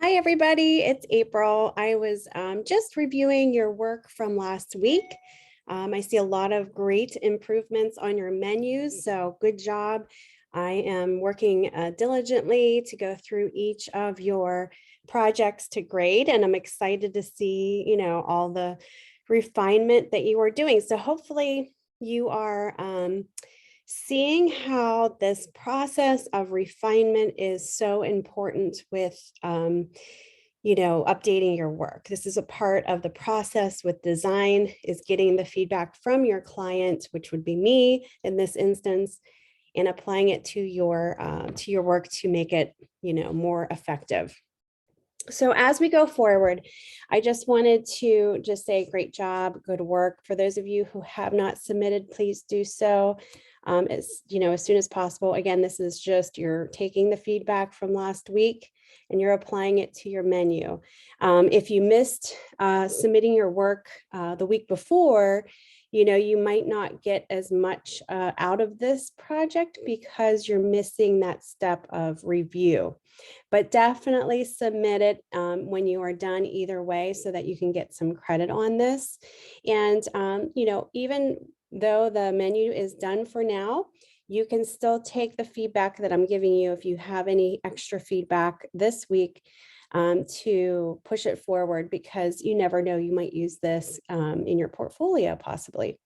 Hi, everybody. It's April. I was just reviewing your work from last week. I see a lot of great improvements on your menus, so good job. I am working diligently to go through each of your projects to grade, and I'm excited to see, all the refinement that you are doing. So hopefully you are seeing how this process of refinement is so important with updating your work. This is a part of the process with design, is getting the feedback from your client, which would be me in this instance, and applying it to your work to make it more effective. So as we go forward, I just wanted to just say great job, good work. For those of you who have not submitted, please do so as soon as possible. Again, this is just you're taking the feedback from last week and you're applying it to your menu. If you missed submitting your work the week before, you might not get as much out of this project because you're missing that step of review. But definitely submit it when you are done either way so that you can get some credit on this. And, even though the menu is done for now, you can still take the feedback that I'm giving you if you have any extra feedback this week to push it forward, because you never know, you might use this in your portfolio possibly.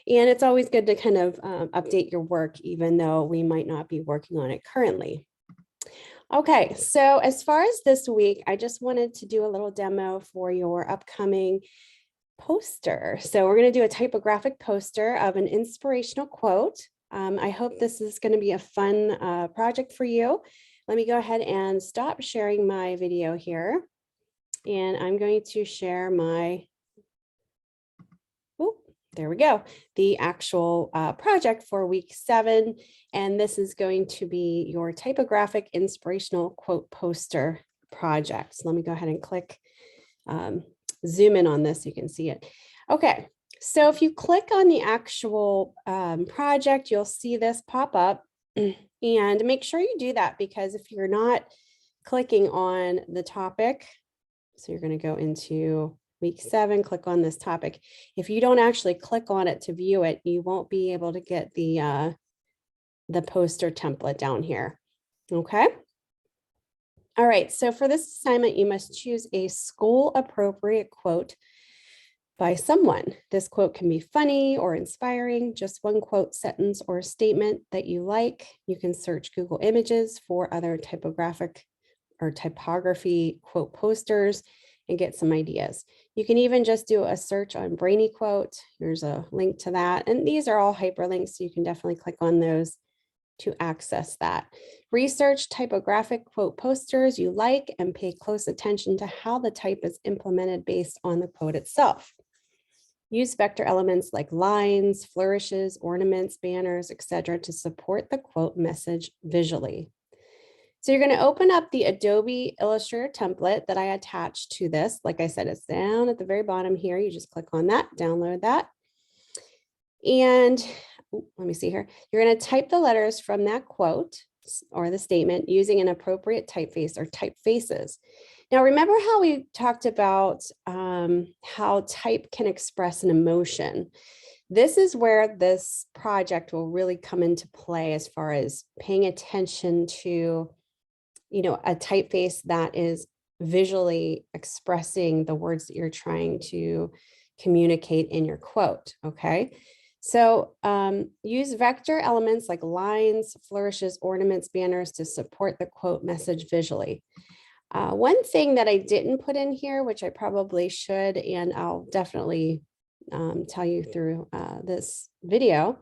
And it's always good to kind of update your work, even though we might not be working on it currently. Okay, so as far as this week, I just wanted to do a little demo for your upcoming poster. So we're going to do a typographic poster of an inspirational quote. I hope this is going to be a fun project for you. Let me go ahead and stop sharing my video here. And I'm going to share my, there we go, the actual project for week 7. And this is going to be your typographic inspirational quote poster project. So let me go ahead and click, zoom in on this so you can see it. Okay, so if you click on the actual project, you'll see this pop up. And make sure you do that, because if you're not clicking on the topic, so you're going to go into week 7, click on this topic. If you don't actually click on it to view it, you won't be able to get the poster template down here. Okay. All right. So for this assignment, you must choose a school appropriate quote by someone. This quote can be funny or inspiring, just one quote, sentence, or statement that you like. You can search Google Images for other typographic or typography quote posters and get some ideas. You can even just do a search on Brainy Quote. Here's a link to that. And these are all hyperlinks, so you can definitely click on those to access that. Research typographic quote posters you like and pay close attention to how the type is implemented based on the quote itself. Use vector elements like lines, flourishes, ornaments, banners, etc. to support the quote message visually. So you're going to open up the Adobe Illustrator template that I attached to this. Like I said, it's down at the very bottom here. You just click on that, download that. And let me see here. You're going to type the letters from that quote or the statement using an appropriate typeface or typefaces. Now, remember how we talked about how type can express an emotion? This is where this project will really come into play as far as paying attention to a typeface that is visually expressing the words that you're trying to communicate in your quote. Okay. So use vector elements like lines, flourishes, ornaments, banners to support the quote message visually. One thing that I didn't put in here, which I probably should, and I'll definitely tell you through this video,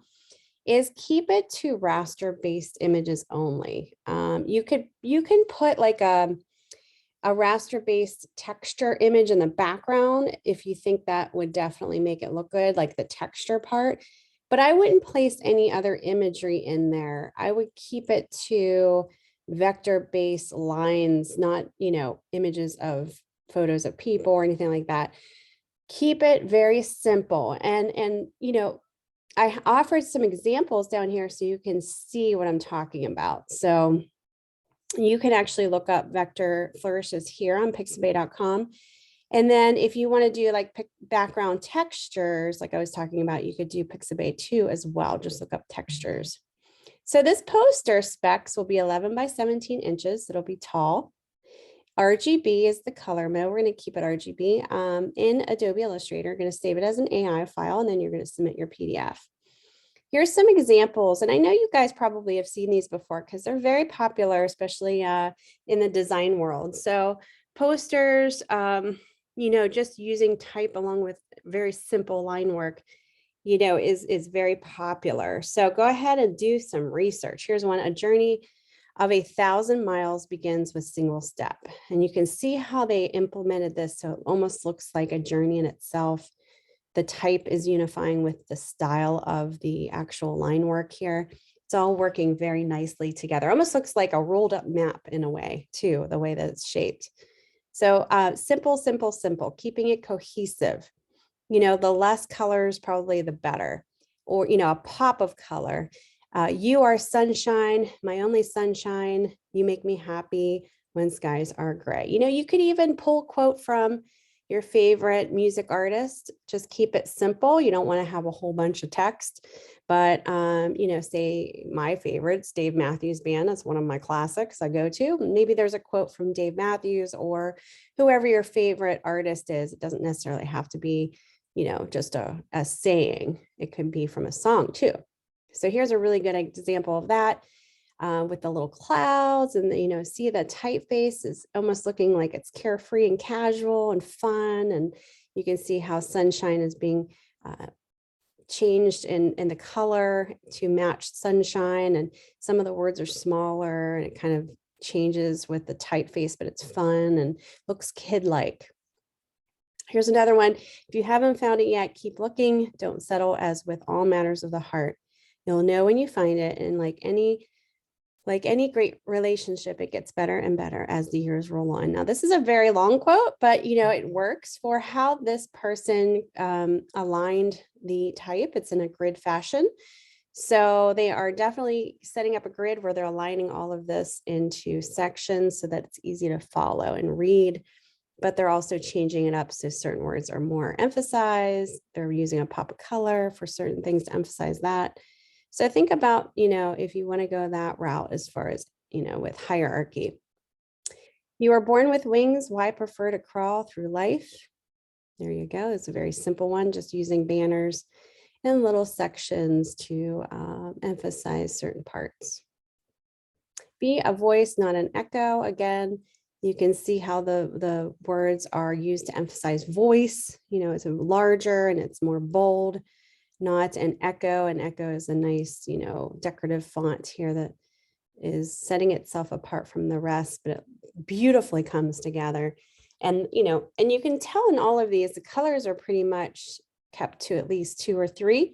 is keep it to raster-based images only. You can put like a raster-based texture image in the background if you think that would definitely make it look good, like the texture part. But I wouldn't place any other imagery in there. I would keep it to vector-based lines, not, images of photos of people or anything like that. Keep it very simple. And I offered some examples down here so you can see what I'm talking about. So You can actually look up vector flourishes here on pixabay.com. And then if you want to do like background textures, like I was talking about, you could do Pixabay 2 as well. Just look up textures. So this poster specs will be 11 by 17 inches. It'll be tall. RGB is the color mode. We're going to keep it RGB in Adobe Illustrator. You're going to save it as an AI file, and then you're going to submit your PDF. Here's some examples, and I know you guys probably have seen these before because they're very popular, especially in the design world. So posters, you know, just using type along with very simple line work, you know, is very popular. So go ahead and do some research. Here's one: a journey of 1,000 miles begins with single step. And you can see how they implemented this. So it almost looks like a journey in itself. The type is unifying with the style of the actual line work here. It's all working very nicely together. Almost looks like a rolled up map in a way too, the way that it's shaped. So simple, simple, simple, keeping it cohesive. You know, the less colors, probably the better, or, you know, a pop of color. You are sunshine, my only sunshine. You make me happy when skies are gray. You know, you could even pull a quote from your favorite music artist. Just keep it simple. You don't want to have a whole bunch of text, but, you know, say my favorites, Dave Matthews Band. That's one of my classics I go to. Maybe there's a quote from Dave Matthews or whoever your favorite artist is. It doesn't necessarily have to be, you know, just a saying. It could be from a song too. So here's a really good example of that with the little clouds, and you know, see the typeface is almost looking like it's carefree and casual and fun. And you can see how sunshine is being changed in the color to match sunshine. And some of the words are smaller and it kind of changes with the typeface, but it's fun and looks kid-like. Here's another one. If you haven't found it yet, keep looking. Don't settle, as with all matters of the heart. You'll know when you find it. And like any great relationship, it gets better and better as the years roll on. Now, this is a very long quote, but you know, it works for how this person aligned the type. It's in a grid fashion. So they are definitely setting up a grid where they're aligning all of this into sections so that it's easy to follow and read. But they're also changing it up so certain words are more emphasized. They're using a pop of color for certain things to emphasize that. So think about, you know, if you want to go that route as far as, you know, with hierarchy. You are born with wings. Why prefer to crawl through life? There you go. It's a very simple one, just using banners and little sections to emphasize certain parts. Be a voice, not an echo. Again, you can see how the words are used to emphasize voice. You know, it's larger and it's more bold, not an echo. An echo is a nice, you know, decorative font here that is setting itself apart from the rest, but it beautifully comes together. And, you know, and you can tell in all of these, the colors are pretty much kept to at least 2 or 3.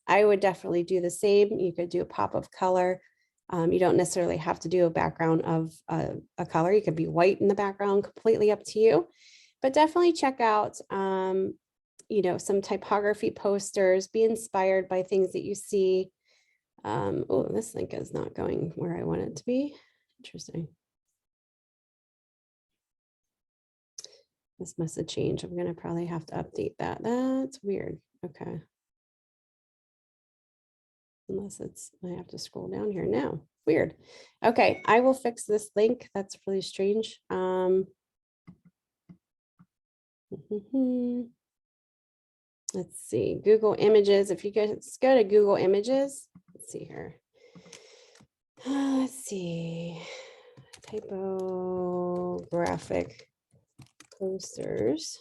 I would definitely do the same. You could do a pop of color. You don't necessarily have to do a background of a color. You could be white in the background, completely up to you. But definitely check out, you know, some typography posters. Be inspired by things that you see. Oh, this link is not going where I want it to be. Interesting. This must have changed. I'm going to probably have to update that. That's weird. Okay. Unless it's, I have to scroll down here now. Weird. Okay, I will fix this link. That's really strange. Let's see, Google Images. If you guys go to Google Images, let's see here. Let's see, typographic posters.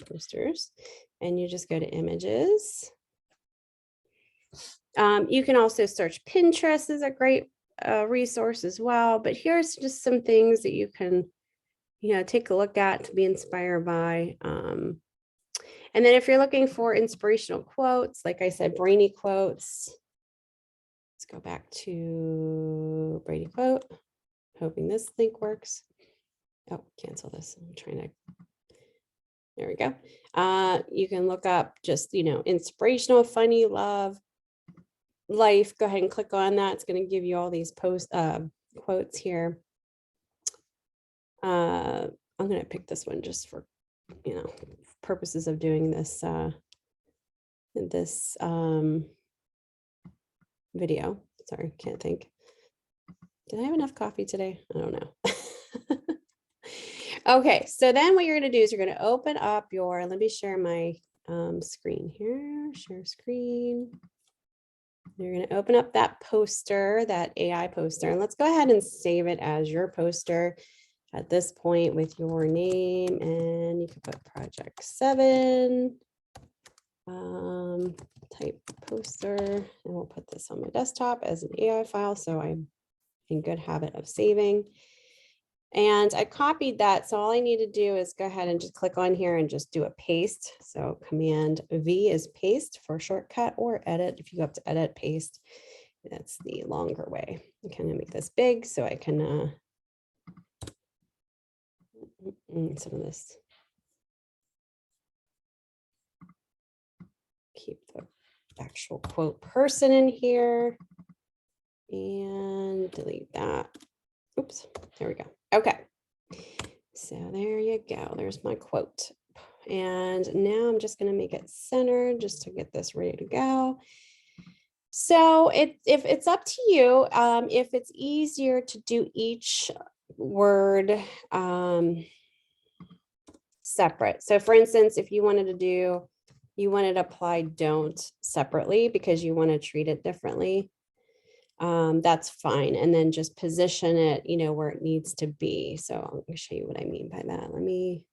Posters, and you just go to Images. You can also search Pinterest is a great resource as well, but here's just some things that you can, you know, take a look at to be inspired by. And then if you're looking for inspirational quotes, like I said, brainy quotes, let's go back to brainy quote, hoping this link works. Oh, cancel this. I'm trying to, there we go. You can look up just, you know, inspirational, funny, love, life, go ahead and click on that. It's going to give you all these quotes here. I'm going to pick this one just for, purposes of doing this, video. Sorry, can't think. Did I have enough coffee today? I don't know. Okay, so then what you're going to do is you're going to open up your, let me share my screen here, share screen. You're going to open up that poster, that AI poster, and let's go ahead and save it as your poster at this point with your name, and you can put project 7, type poster, and we'll put this on my desktop as an AI file, so I'm in good habit of saving. And I copied that, so all I need to do is go ahead and just click on here and just do a paste. So Command V is paste for shortcut, or edit. If you go up to edit, paste, that's the longer way. I'm kind of make this big so I can some of this. Keep the actual quote person in here and delete that. Oops, there we go. Okay, so there you go. There's my quote. And now I'm just going to make it centered just to get this ready to go. So if it's up to you, if it's easier to do each word separate. So for instance, if you wanted to apply don't separately because you want to treat it differently, that's fine. And then just position it, where it needs to be. So I'm going to show you what I mean by that. Let me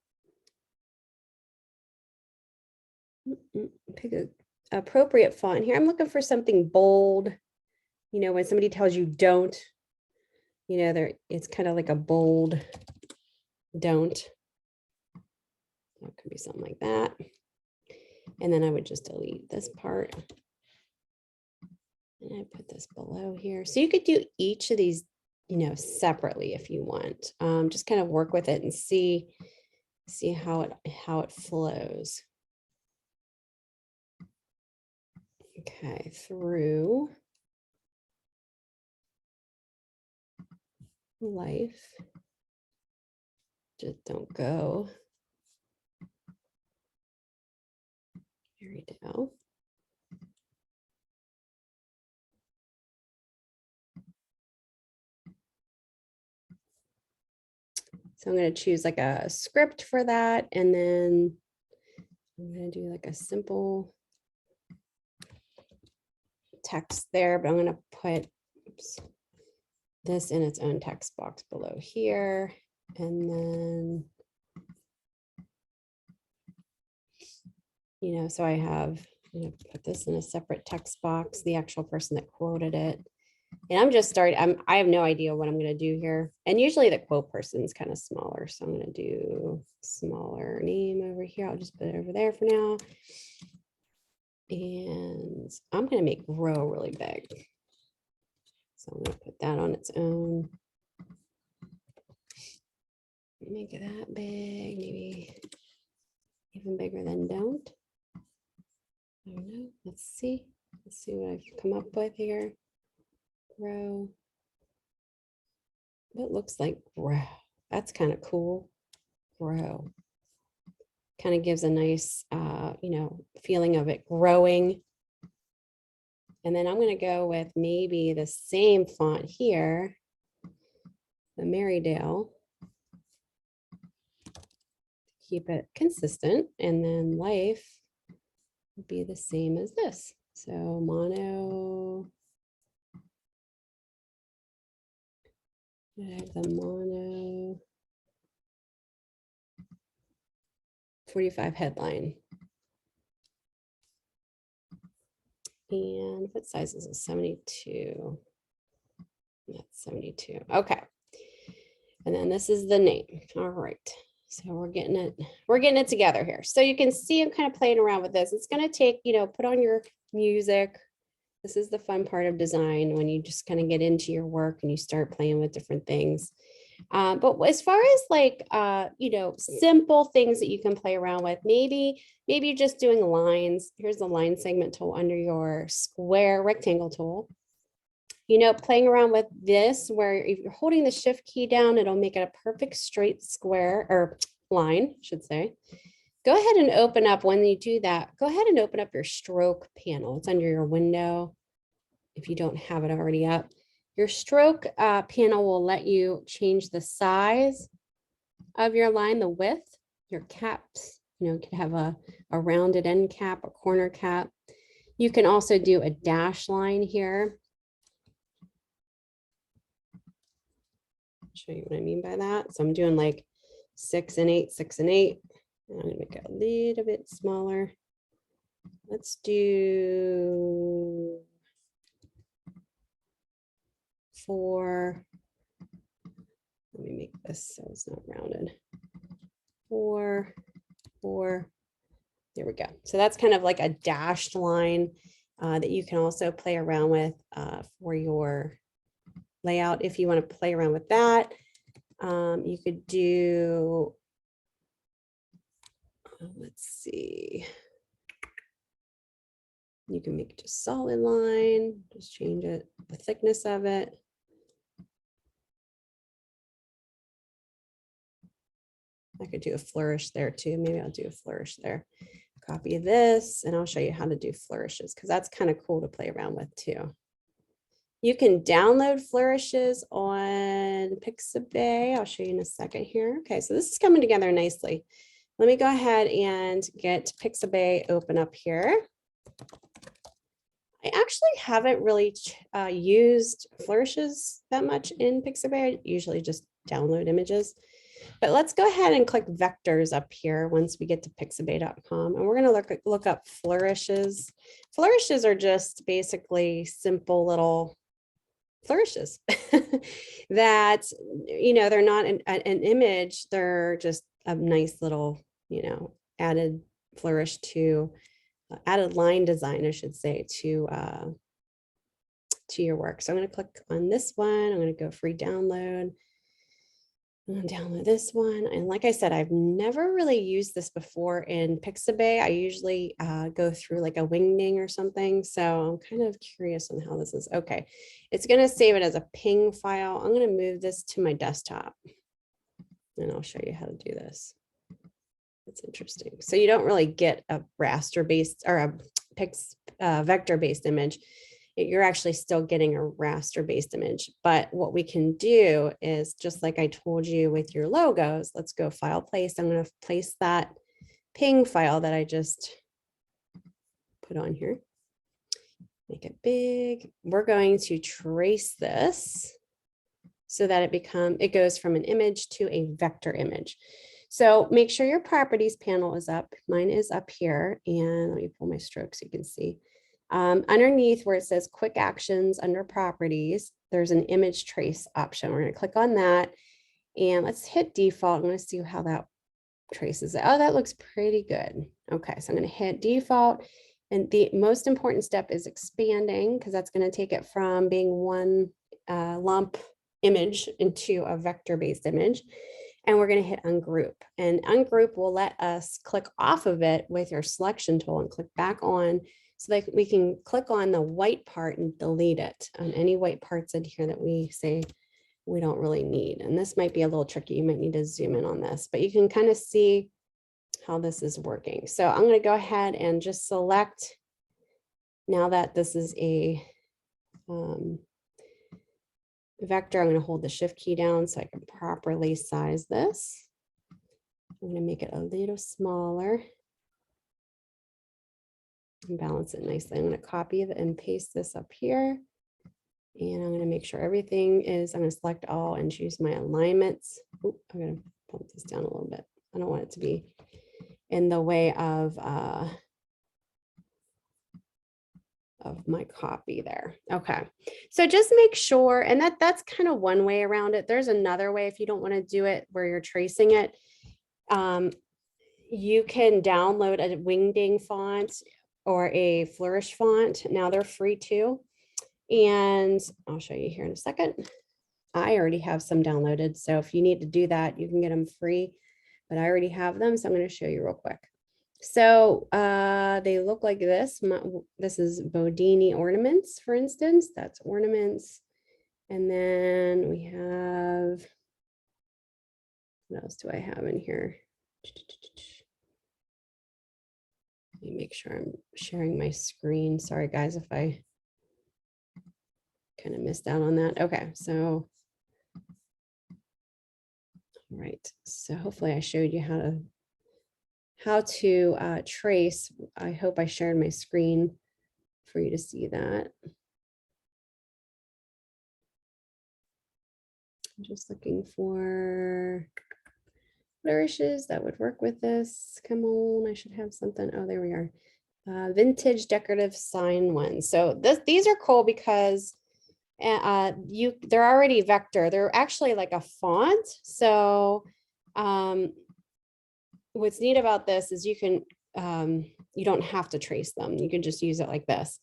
pick an appropriate font here. I'm looking for something bold. When somebody tells you don't, it's kind of like a bold don't. That could be something like that. And then I would just delete this part. And I put this below here. So you could do each of these, separately if you want. Just kind of work with it and see how it flows. Okay, through life. Just don't go. There we go. So I'm going to choose like a script for that. And then I'm going to do like a simple text there, but I'm going to put this in its own text box below here. And then, so I have, put this in a separate text box, the actual person that quoted it. And I'm just starting, I have no idea what I'm going to do here. And usually the quote person is kind of smaller. So I'm going to do smaller name over here. I'll just put it over there for now. And I'm going to make row really big. So I'm going to put that on its own. Make it that big, maybe even bigger than don't. I don't know. Let's see what I've come up with here. Grow. It looks like grow. That's kind of cool. Grow. Kind of gives a nice, feeling of it growing. And then I'm going to go with maybe the same font here, the Marydale. Keep it consistent, and then life would be the same as this. So mono. I have the mono 45 headline. And what size is it? 72. That's 72. Okay. And then this is the name. All right. So we're getting it together here. So you can see I'm kind of playing around with this. It's going to take, put on your music. This is the fun part of design, when you just kind of get into your work and you start playing with different things. But as far as like, you know, simple things that you can play around with, maybe you're just doing lines. Here's the line segment tool under your square rectangle tool. You know, playing around with this, where if you're holding the shift key down, it'll make it a perfect straight square or line, I should say. Go ahead and open up, when you do that, go ahead and open up your stroke panel. It's under your window if you don't have it already up. Your stroke panel will let you change the size of your line, the width, your caps. You know, you can have a rounded end cap, a corner cap. You can also do a dash line here. I'll show you what I mean by that. So I'm doing like 6 and 8, 6 and 8. And I'm going to make it a little bit smaller. Let's do 4. Let me make this so it's not rounded. 4, 4. There we go. So that's kind of like a dashed line that you can also play around with for your layout. If you want to play around with that, you could do, let's see. You can make just solid line, just change it, the thickness of it. I could do a flourish there too. Maybe I'll do a flourish there. Copy this and I'll show you how to do flourishes because that's kind of cool to play around with too. You can download flourishes on Pixabay. I'll show you in a second here. Okay, so this is coming together nicely. Let me go ahead and get Pixabay open up here. I actually haven't really used flourishes that much in Pixabay. I usually just download images. But let's go ahead and click vectors up here once we get to pixabay.com. And we're going to look up flourishes. Flourishes are just basically simple little flourishes that, you know, they're not an image. They're just a nice little, you know, added flourish to added line design, I should say, to your work. So I'm going to click on this one. I'm going to go free download. I'm going to download this one. And like I said, I've never really used this before in Pixabay. I usually go through like a Wingding or something. So I'm kind of curious on how this is. Okay, it's going to save it as a ping file. I'm going to move this to my desktop and I'll show you how to do this. It's interesting. So you don't really get a raster-based or a vector-based image. You're actually still getting a raster-based image. But what we can do is, just like I told you with your logos, let's go file place. I'm going to place that ping file that I just put on here. Make it big. We're going to trace this so that it goes from an image to a vector image. So make sure your properties panel is up. Mine is up here. And let me pull my stroke so you can see. Underneath where it says quick actions under properties, there's an image trace option. We're going to click on that and let's hit default. I'm going to see how that traces it. Oh, that looks pretty good. Okay, so I'm going to hit default. And the most important step is expanding because that's going to take it from being one lump image into a vector-based image. And we're going to hit ungroup, and ungroup will let us click off of it with your selection tool and click back on so that we can click on the white part and delete it on any white parts in here that we say we don't really need. And this might be a little tricky. You might need to zoom in on this, but you can kind of see how this is working. So I'm going to go ahead and just select, now that this is a vector, I'm going to hold the shift key down so I can properly size this. I'm going to make it a little smaller and balance it nicely. I'm going to copy it and paste this up here. And I'm going to make sure everything is, I'm going to select all and choose my alignments. Ooh, I'm going to bump this down a little bit. I don't want it to be in the way of my copy there. Okay, so just make sure, and that's kind of one way around it. There's another way if you don't want to do it where you're tracing it. You can download a Wingding font or a Flourish font. Now they're free too. And I'll show you here in a second. I already have some downloaded. So if you need to do that, you can get them free, but I already have them. So I'm going to show you real quick. So they look like this. This is Bodini ornaments, for instance. That's ornaments. And then we have, what else do I have in here? Let me make sure I'm sharing my screen. Sorry, guys, if I kind of missed out on that. Okay, so, all right. So hopefully I showed you how to trace. I hope I shared my screen for you to see that. I'm just looking for flourishes that would work with this. Come on, I should have something. Oh, there we are. Vintage decorative sign ones. So these are cool because they're already vector. They're actually like a font. So what's neat about this is you can you don't have to trace them. You can just use it like this.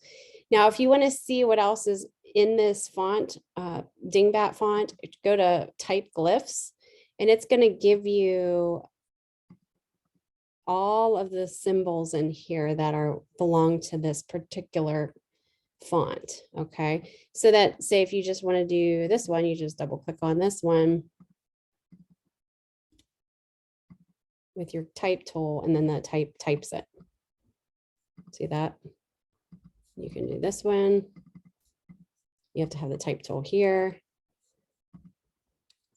Now, if you want to see what else is in this font, Dingbat font, go to type glyphs, and it's going to give you all of the symbols in here that belong to this particular font. Okay, so that, say if you just want to do this one, you just double click on this one with your type tool, and then the types it. See that? You can do this one. You have to have the type tool here.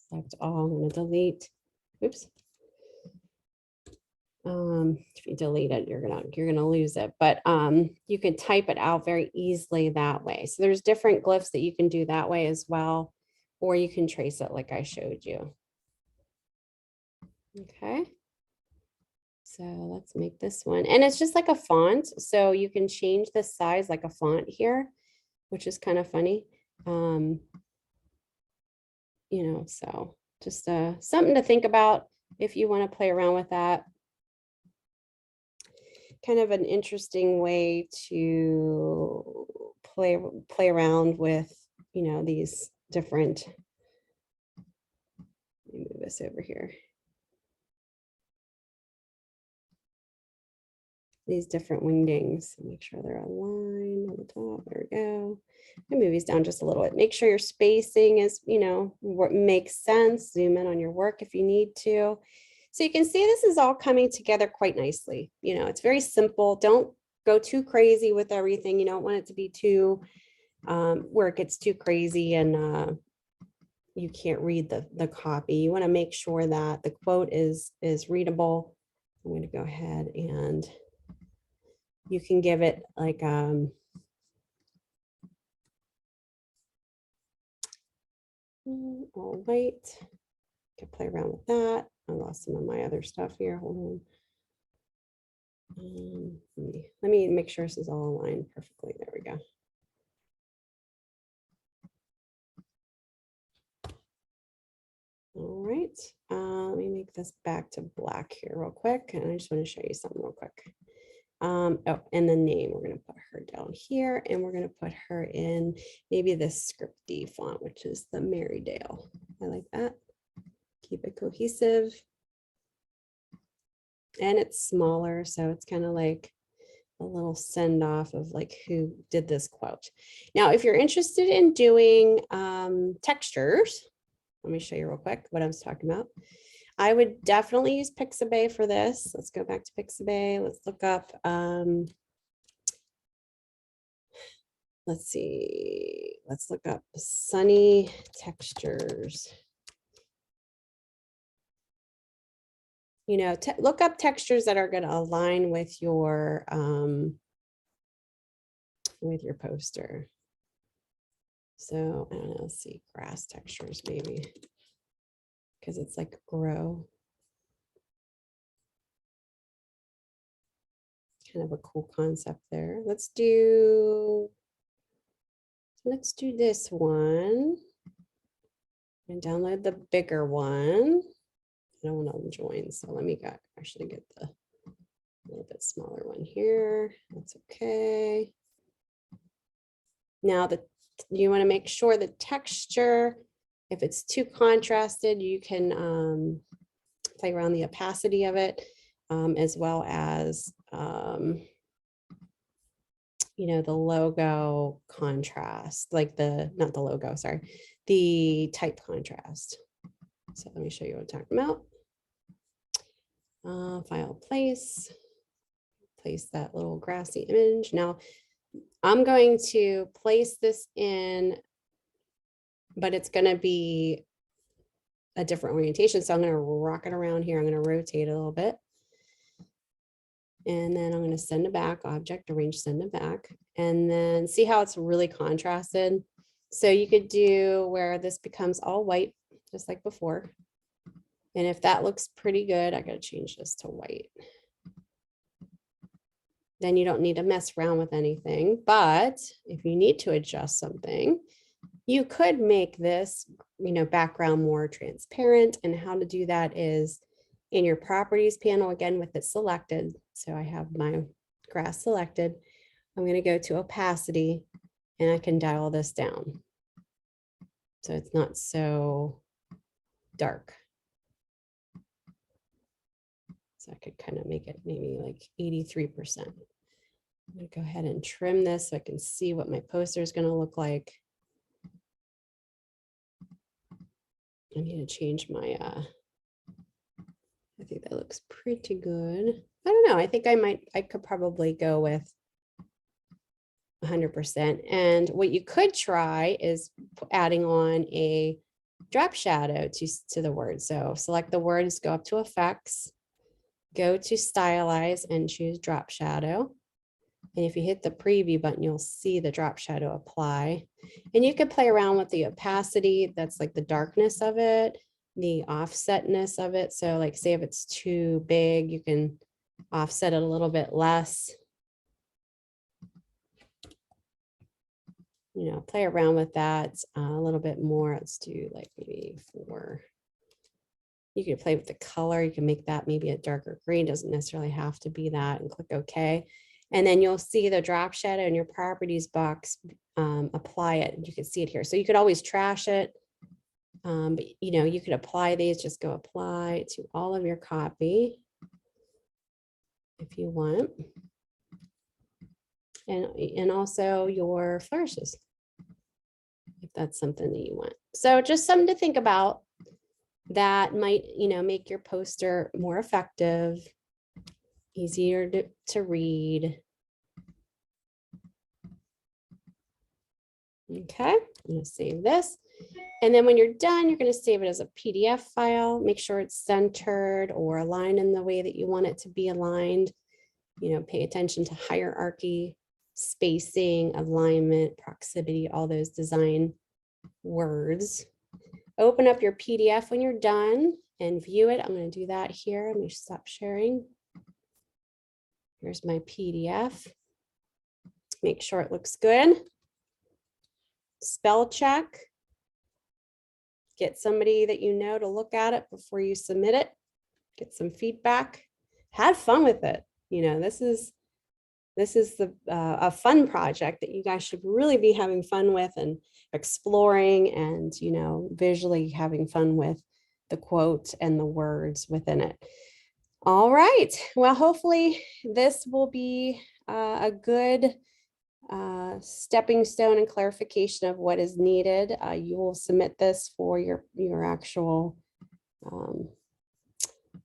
Select all. I'm going to delete. Oops. If you delete it, you're gonna lose it. But you can type it out very easily that way. So there's different glyphs that you can do that way as well, or you can trace it like I showed you. Okay. So let's make this one, and it's just like a font. So you can change the size like a font here, which is kind of funny. You know, so just something to think about if you want to play around with that. Kind of an interesting way to play around with, you know, these different, let me move this over here. These different wingdings, make sure they're aligned on the top. There we go. I move these down just a little bit. Make sure your spacing is, you know, what makes sense. Zoom in on your work if you need to. So you can see this is all coming together quite nicely. You know, it's very simple. Don't go too crazy with everything. You don't want it to be too, where it gets too crazy and you can't read the copy. You want to make sure that the quote is readable. I'm going to go ahead and you can give it like all white. Can play around with that. I lost some of my other stuff here. Hold on. Let me make sure this is all aligned perfectly. There we go. All right. Let me make this back to black here real quick. And I just want to show you something real quick. Oh, and the name, we're going to put her down here, and we're going to put her in maybe this scripty font, which is the Marydale. I like that. Keep it cohesive. And it's smaller, so it's kind of like a little send off of like who did this quote. Now, if you're interested in doing textures, let me show you real quick what I was talking about. I would definitely use Pixabay for this. Let's go back to Pixabay. Let's look up, let's see, let's look up Sunny Textures. You know, look up textures that are going to align with your poster. So I don't know, let's see, grass textures maybe, because it's like grow. Kind of a cool concept there. Let's do this one and download the bigger one. I don't want to join, so let me actually get the little bit smaller one here. That's okay. Now you want to make sure the texture If it's too contrasted, you can play around the opacity of it, as well as, you know, the logo contrast, like not the logo, sorry, the type contrast. So let me show you what I'm talking about. File place that little grassy image. Now I'm going to place this in, but it's going to be a different orientation. So I'm going to rock it around here. I'm going to rotate a little bit. And then I'm going to send it back, object, arrange, send it back. And then see how it's really contrasted. So you could do where this becomes all white, just like before. And if that looks pretty good, I got to change this to white. Then you don't need to mess around with anything. But if you need to adjust something, you could make this, you know, background more transparent. And how to do that is in your properties panel, again, with it selected. So I have my grass selected. I'm going to go to opacity and I can dial this down. So it's not so dark. So I could kind of make it maybe like 83%. I'm going to go ahead and trim this so I can see what my poster is going to look like. I need to change my, I think that looks pretty good. I don't know. I think I could probably go with 100%. And what you could try is adding on a drop shadow to the word. So select the words, go up to effects, go to stylize and choose drop shadow. And if you hit the preview button, you'll see the drop shadow apply. And you can play around with the opacity. That's like the darkness of it, the offsetness of it. So like say if it's too big, you can offset it a little bit less. You know, play around with that a little bit more. Let's do like maybe 4. You can play with the color. You can make that maybe a darker green. Doesn't necessarily have to be that, and click OK. And then you'll see the drop shadow in your properties box, apply it. You can see it here. So you could always trash it. But you know, you could apply these, just go apply to all of your copy if you want. And also your flourishes, if that's something that you want. So just something to think about that might, you know, make your poster more effective, easier to read. Okay, I'm going to save this. And then when you're done, you're going to save it as a PDF file. Make sure it's centered or aligned in the way that you want it to be aligned. You know, pay attention to hierarchy, spacing, alignment, proximity, all those design words. Open up your PDF when you're done and view it. I'm going to do that here. Let me stop sharing. Here's my PDF. Make sure it looks good. Spell check. Get somebody that you know to look at it before you submit it. Get some feedback. Have fun with it. You know, this is a fun project that you guys should really be having fun with and exploring, and you know, visually having fun with the quote and the words within it. All right, well, hopefully this will be a good stepping stone and clarification of what is needed. You will submit this for your actual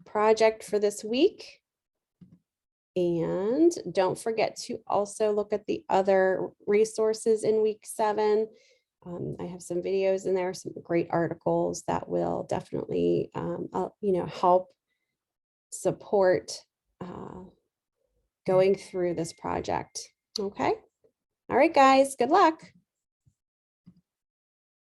project for this week. And don't forget to also look at the other resources in week 7. I have some videos in there, some great articles that will definitely, you know, help support going through this project. Okay. All right, guys, good luck.